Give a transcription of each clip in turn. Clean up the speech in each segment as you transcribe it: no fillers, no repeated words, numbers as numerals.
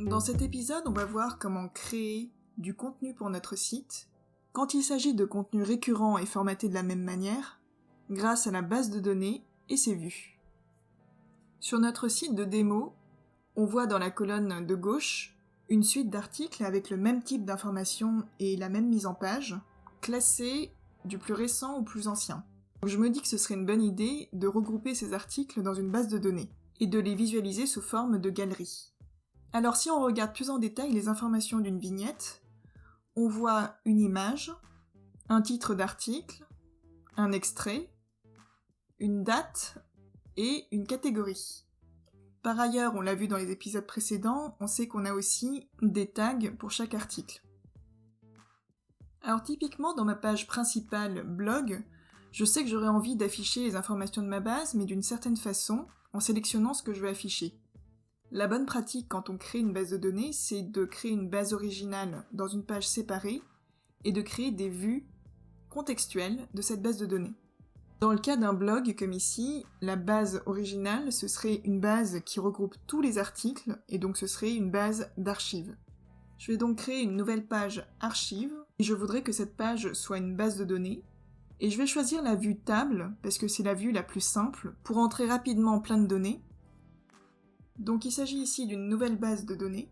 Dans cet épisode, on va voir comment créer du contenu pour notre site quand il s'agit de contenu récurrent et formaté de la même manière, grâce à la base de données et ses vues. Sur notre site de démo, on voit dans la colonne de gauche une suite d'articles avec le même type d'informations et la même mise en page, classés du plus récent au plus ancien. Donc je me dis que ce serait une bonne idée de regrouper ces articles dans une base de données et de les visualiser sous forme de galeries. Alors si on regarde plus en détail les informations d'une vignette, on voit une image, un titre d'article, un extrait, une date et une catégorie. Par ailleurs, on l'a vu dans les épisodes précédents, on sait qu'on a aussi des tags pour chaque article. Alors typiquement dans ma page principale blog, je sais que j'aurais envie d'afficher les informations de ma base, mais d'une certaine façon, en sélectionnant ce que je veux afficher. La bonne pratique quand on crée une base de données, c'est de créer une base originale dans une page séparée et de créer des vues contextuelles de cette base de données. Dans le cas d'un blog comme ici, la base originale, ce serait une base qui regroupe tous les articles et donc ce serait une base d'archives. Je vais donc créer une nouvelle page archive et je voudrais que cette page soit une base de données et je vais choisir la vue table parce que c'est la vue la plus simple pour entrer rapidement plein de données. Donc il s'agit ici d'une nouvelle base de données.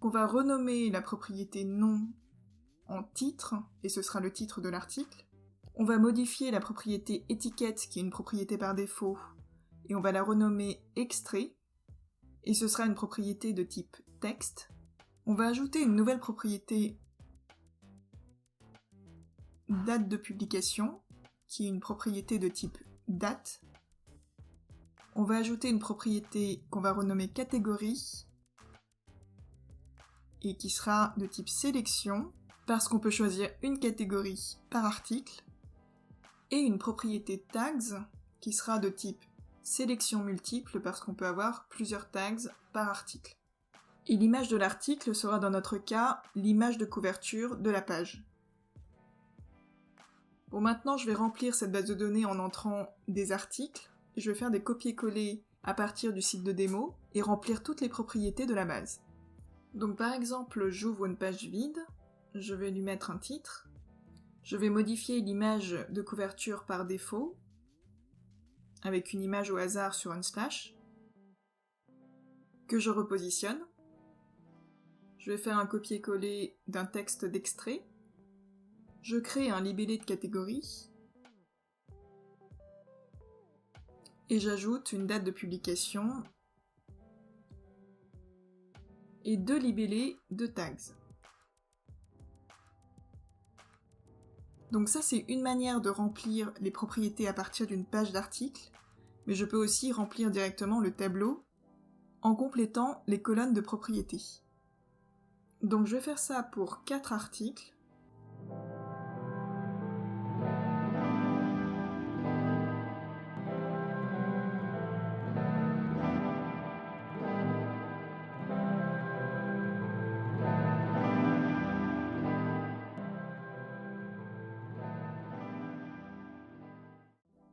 On va renommer la propriété nom en titre, et ce sera le titre de l'article. On va modifier la propriété étiquette, qui est une propriété par défaut, et on va la renommer extrait, et ce sera une propriété de type texte. On va ajouter une nouvelle propriété date de publication, qui est une propriété de type date. On va ajouter une propriété qu'on va renommer catégorie et qui sera de type sélection parce qu'on peut choisir une catégorie par article et une propriété tags qui sera de type sélection multiple parce qu'on peut avoir plusieurs tags par article. Et l'image de l'article sera dans notre cas l'image de couverture de la page. Bon, maintenant je vais remplir cette base de données en entrant des articles. Je vais faire des copier-coller à partir du site de démo et remplir toutes les propriétés de la base. Donc par exemple, j'ouvre une page vide, je vais lui mettre un titre, je vais modifier l'image de couverture par défaut, avec une image au hasard sur Unsplash, que je repositionne. Je vais faire un copier-coller d'un texte d'extrait, je crée un libellé de catégorie, et j'ajoute une date de publication et 2 libellés de tags. Donc ça c'est une manière de remplir les propriétés à partir d'une page d'article, mais je peux aussi remplir directement le tableau en complétant les colonnes de propriétés. Donc je vais faire ça pour 4 articles.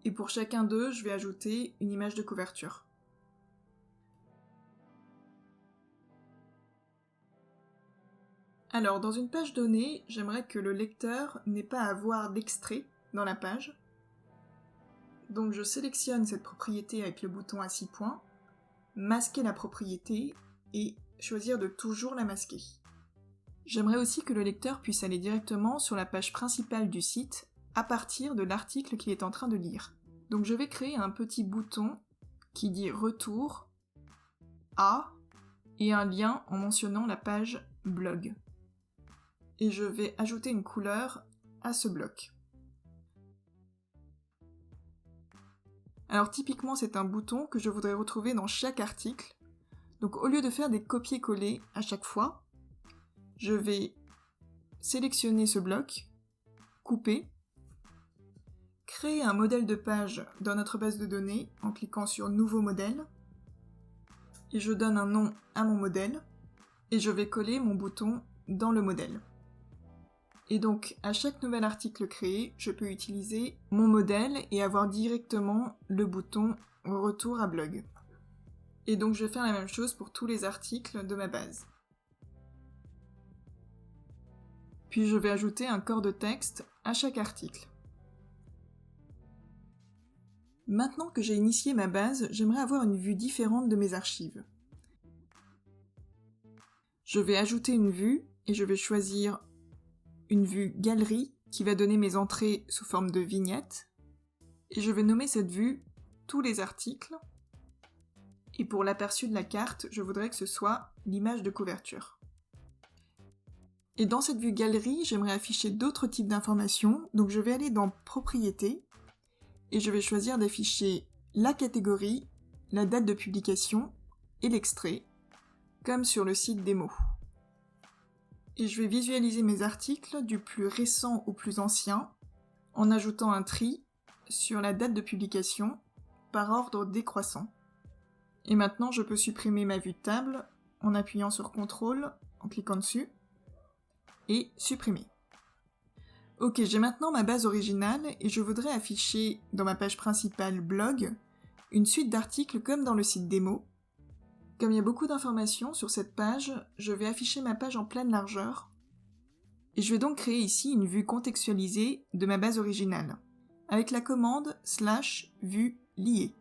Et pour chacun d'eux, je vais ajouter une image de couverture. Alors, dans une page donnée, j'aimerais que le lecteur n'ait pas à voir d'extrait dans la page. Donc je sélectionne cette propriété avec le bouton à 6 points, masquer la propriété et choisir de toujours la masquer. J'aimerais aussi que le lecteur puisse aller directement sur la page principale du site à partir de l'article qu'il est en train de lire. Donc je vais créer un petit bouton qui dit retour à et un lien en mentionnant la page blog. Et je vais ajouter une couleur à ce bloc. Alors typiquement c'est un bouton que je voudrais retrouver dans chaque article. Donc au lieu de faire des copier-coller à chaque fois, je vais sélectionner ce bloc, couper, créer un modèle de page dans notre base de données en cliquant sur Nouveau modèle, et je donne un nom à mon modèle, et je vais coller mon bouton dans le modèle. Et donc, à chaque nouvel article créé, je peux utiliser mon modèle et avoir directement le bouton Retour à blog. Et donc je vais faire la même chose pour tous les articles de ma base. Puis je vais ajouter un corps de texte à chaque article. Maintenant que j'ai initié ma base, j'aimerais avoir une vue différente de mes archives. Je vais ajouter une vue et je vais choisir une vue galerie qui va donner mes entrées sous forme de vignettes. Et je vais nommer cette vue tous les articles. Et pour l'aperçu de la carte, je voudrais que ce soit l'image de couverture. Et dans cette vue galerie, j'aimerais afficher d'autres types d'informations, donc je vais aller dans Propriétés, et je vais choisir d'afficher la catégorie, la date de publication et l'extrait, comme sur le site démo. Et je vais visualiser mes articles du plus récent au plus ancien, en ajoutant un tri sur la date de publication par ordre décroissant. Et maintenant, je peux supprimer ma vue de table en appuyant sur CTRL, en cliquant dessus, et supprimer. Ok, j'ai maintenant ma base originale et je voudrais afficher dans ma page principale blog une suite d'articles comme dans le site démo. Comme il y a beaucoup d'informations sur cette page, je vais afficher ma page en pleine largeur. Et je vais donc créer ici une vue contextualisée de ma base originale, avec la commande /vue liée.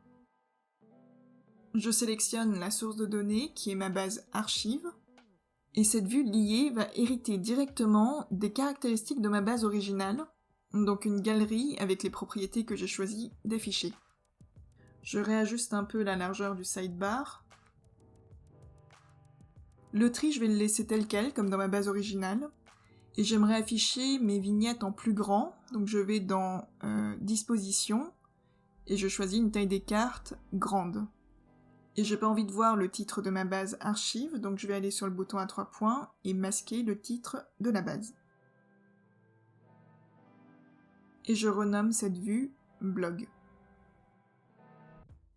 Je sélectionne la source de données qui est ma base archive, et cette vue liée va hériter directement des caractéristiques de ma base originale, donc une galerie avec les propriétés que j'ai choisi d'afficher. Je réajuste un peu la largeur du sidebar. Le tri, je vais le laisser tel quel, comme dans ma base originale, et j'aimerais afficher mes vignettes en plus grand, donc je vais dans Disposition, et je choisis une taille des cartes grande. Et j'ai pas envie de voir le titre de ma base archive, donc je vais aller sur le bouton à 3 points et masquer le titre de la base. Et je renomme cette vue blog.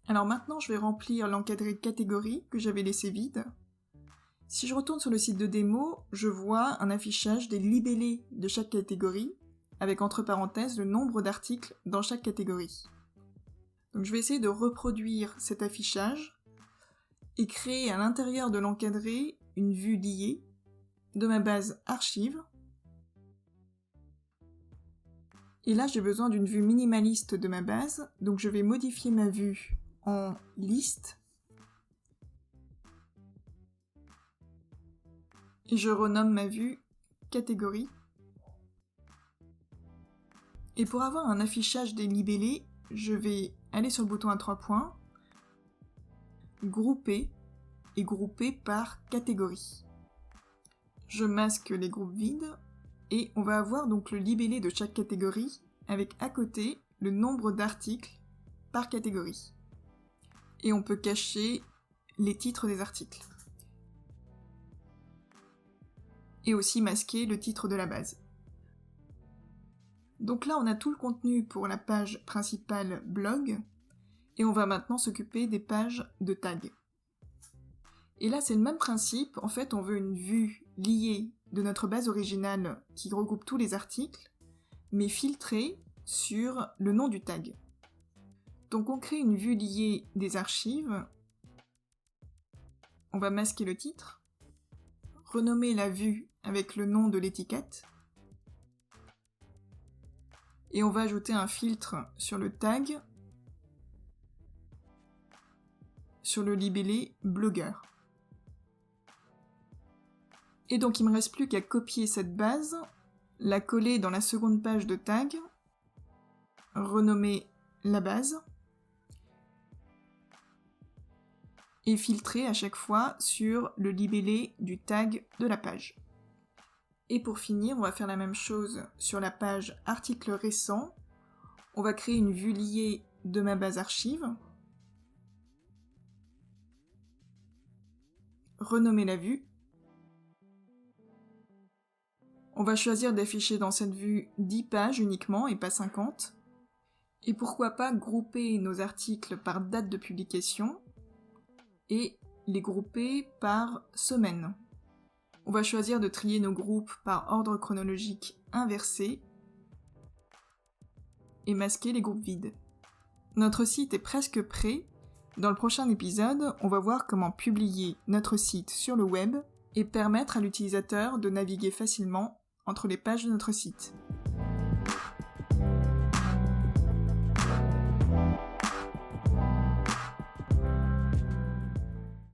Alors maintenant, je vais remplir l'encadré catégorie que j'avais laissé vide. Si je retourne sur le site de démo, je vois un affichage des libellés de chaque catégorie, avec entre parenthèses le nombre d'articles dans chaque catégorie. Donc je vais essayer de reproduire cet affichage et créer à l'intérieur de l'encadré une vue liée de ma base archive. Et là, j'ai besoin d'une vue minimaliste de ma base, donc je vais modifier ma vue en liste. Et je renomme ma vue catégorie. Et pour avoir un affichage des libellés, je vais aller sur le bouton à 3 points, grouper et grouper par catégorie. Je masque les groupes vides et on va avoir donc le libellé de chaque catégorie avec à côté le nombre d'articles par catégorie. Et on peut cacher les titres des articles. Et aussi masquer le titre de la base. Donc là on a tout le contenu pour la page principale blog et on va maintenant s'occuper des pages de tags. Et là, c'est le même principe. En fait, on veut une vue liée de notre base originale qui regroupe tous les articles, mais filtrée sur le nom du tag. Donc, on crée une vue liée des archives. On va masquer le titre, renommer la vue avec le nom de l'étiquette, et on va ajouter un filtre sur le tag, sur le libellé blogueur. Et donc il me reste plus qu'à copier cette base, la coller dans la seconde page de tag, renommer la base, et filtrer à chaque fois sur le libellé du tag de la page. Et pour finir, on va faire la même chose sur la page article récent. On va créer une vue liée de ma base archive, renommer la vue. On va choisir d'afficher dans cette vue 10 pages uniquement et pas 50. Et pourquoi pas grouper nos articles par date de publication et les grouper par semaine. On va choisir de trier nos groupes par ordre chronologique inversé et masquer les groupes vides. Notre site est presque prêt Dans le prochain épisode, on va voir comment publier notre site sur le web et permettre à l'utilisateur de naviguer facilement entre les pages de notre site.